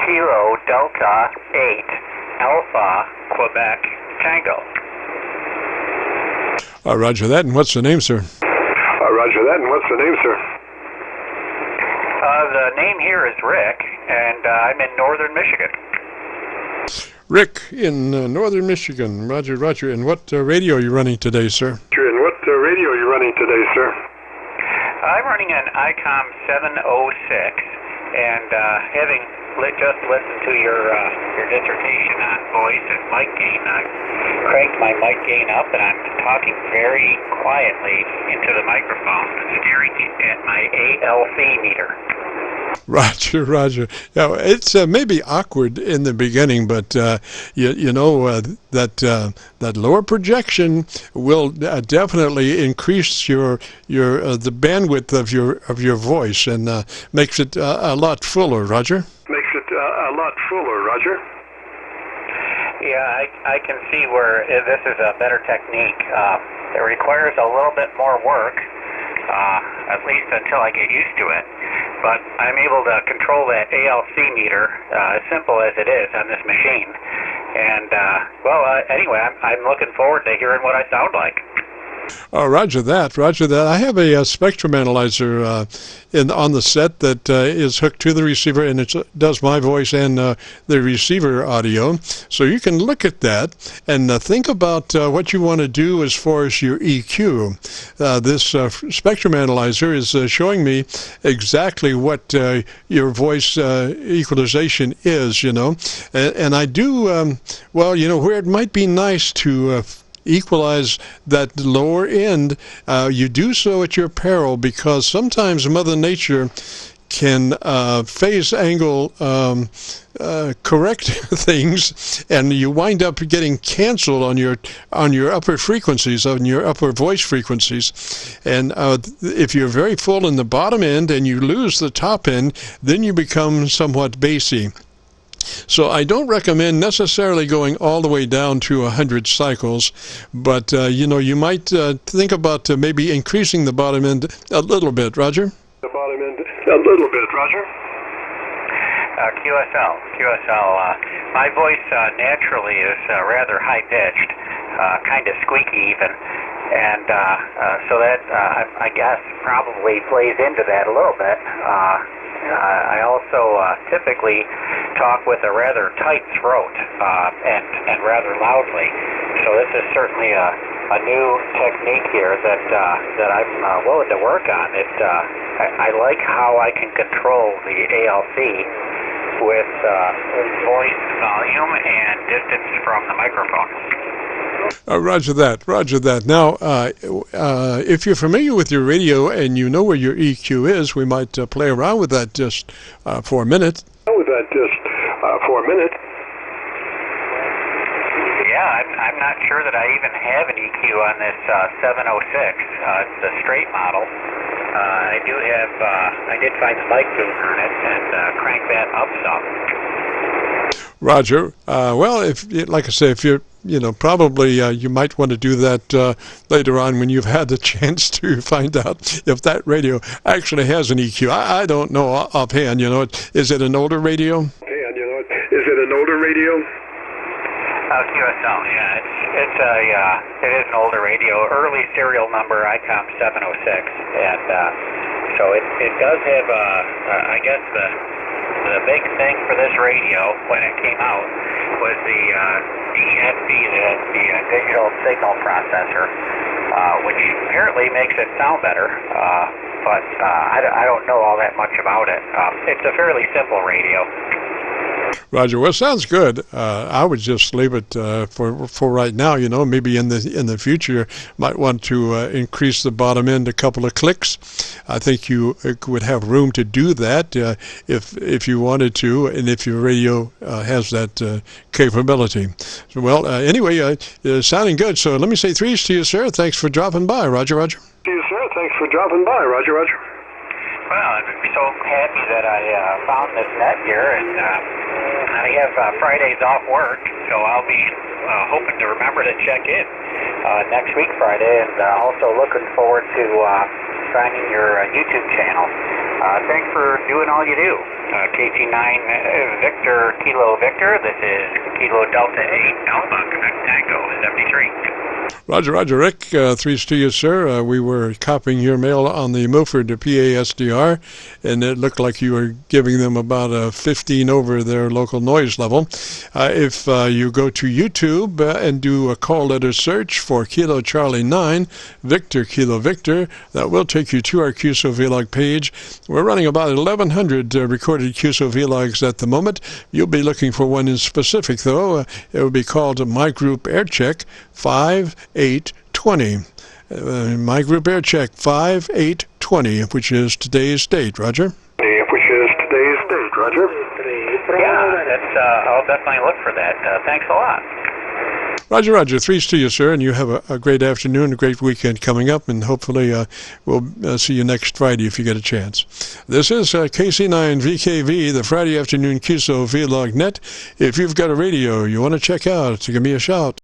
Kilo Delta 8 Alpha Quebec Tango. Roger that, and what's the name, sir? Roger that, and what's the name, sir? The name here is Rick, and I'm in northern Michigan. Rick in northern Michigan. Roger, roger. And what radio are you running today, sir? And what radio are you running today, sir? I'm running an ICOM 706, and having just listened to your dissertation on voice and mic gain, I cranked my mic gain up, and I'm talking very quietly into the microphone, staring at my ALC meter. Roger, roger. Yeah, it's maybe awkward in the beginning, but you know that lower projection will definitely increase your the bandwidth of your voice and makes it a lot fuller. Roger. Makes it a lot fuller. Roger. Yeah, I can see where this is a better technique. It requires a little bit more work, at least until I get used to it. But I'm able to control that ALC meter, as simple as it is, on this machine. And, anyway, I'm looking forward to hearing what I sound like. Oh, roger that, roger that. I have a spectrum analyzer on the set that is hooked to the receiver, and it does my voice and the receiver audio. So you can look at that and think about what you want to do as far as your EQ. This spectrum analyzer is showing me exactly what your voice equalization is, you know. And I do, where it might be nice to equalize that lower end, you do so at your peril, because sometimes Mother Nature can phase angle correct things, and you wind up getting canceled on your upper frequencies, on your upper voice frequencies. And if you're very full in the bottom end and you lose the top end, then you become somewhat bassy. So I don't recommend necessarily going all the way down to 100 cycles, but you might think about maybe increasing the bottom end a little bit. Roger? The bottom end a little bit. Roger? QSL. My voice naturally is rather high-pitched, kind of squeaky even, and so that, I guess, probably plays into that a little bit. I also typically talk with a rather tight throat and rather loudly. So this is certainly a new technique here that I'm willing to work on. I like how I can control the ALC with voice volume and distance from the microphone. Roger that. Now, if you're familiar with your radio and you know where your EQ is, we might play around with that just for a minute. Yeah, I'm not sure that I even have an EQ on this 706. It's the straight model. I did find the mic boost on it and crank that up some. Roger. Well, if you're probably you might want to do that later on when you've had the chance to find out if that radio actually has an EQ. I don't know offhand. Is it an older radio? QSL, yeah. It is an older radio, early serial number ICOM 706, and so it does have I guess the big thing for this radio when it came out was the DSP, the digital signal processor, which apparently makes it sound better, but I don't know all that much about it. It's a fairly simple radio. Roger. Well, sounds good. I would just leave it for right now. Maybe in the future, might want to increase the bottom end a couple of clicks. I think you would have room to do that if you wanted to, and if your radio has that capability. So, well, anyway, sounding good. So let me say threes to you, sir. Thanks for dropping by. Roger. To you, sir. Thanks for dropping by. Roger. Well, I'm so happy that I found this net here, and I have Fridays off work, so I'll be hoping to remember to check in next week Friday, and also looking forward to finding your YouTube channel. Thanks for doing all you do. KC9 Victor Kilo Victor. This is Kilo Delta 8 Alpha Quebec Tango 73. Roger, Roger. Rick, threes to you, sir. We were copying your mail on the Milford PASDR, and it looked like you were giving them about a 15 over their local noise level. If you go to YouTube and do a call letter search for Kilo Charlie 9, Victor Kilo Victor, that will take you to our Qso-Vlog page. We're running about 1,100 recorded Qso-Vlogs at the moment. You'll be looking for one in specific, though. It will be called My Group Air Check 5820. My Group Air Check 5820, which is today's date. Roger? Which is today's date, Roger. Yeah, that's, I'll definitely look for that. Thanks a lot. Roger, Roger. Threes to you, sir, and you have a great afternoon, a great weekend coming up, and hopefully we'll see you next Friday if you get a chance. This is KC9VKV, the Friday afternoon Qso-Vlog net. If you've got a radio you want to check out, give me a shout.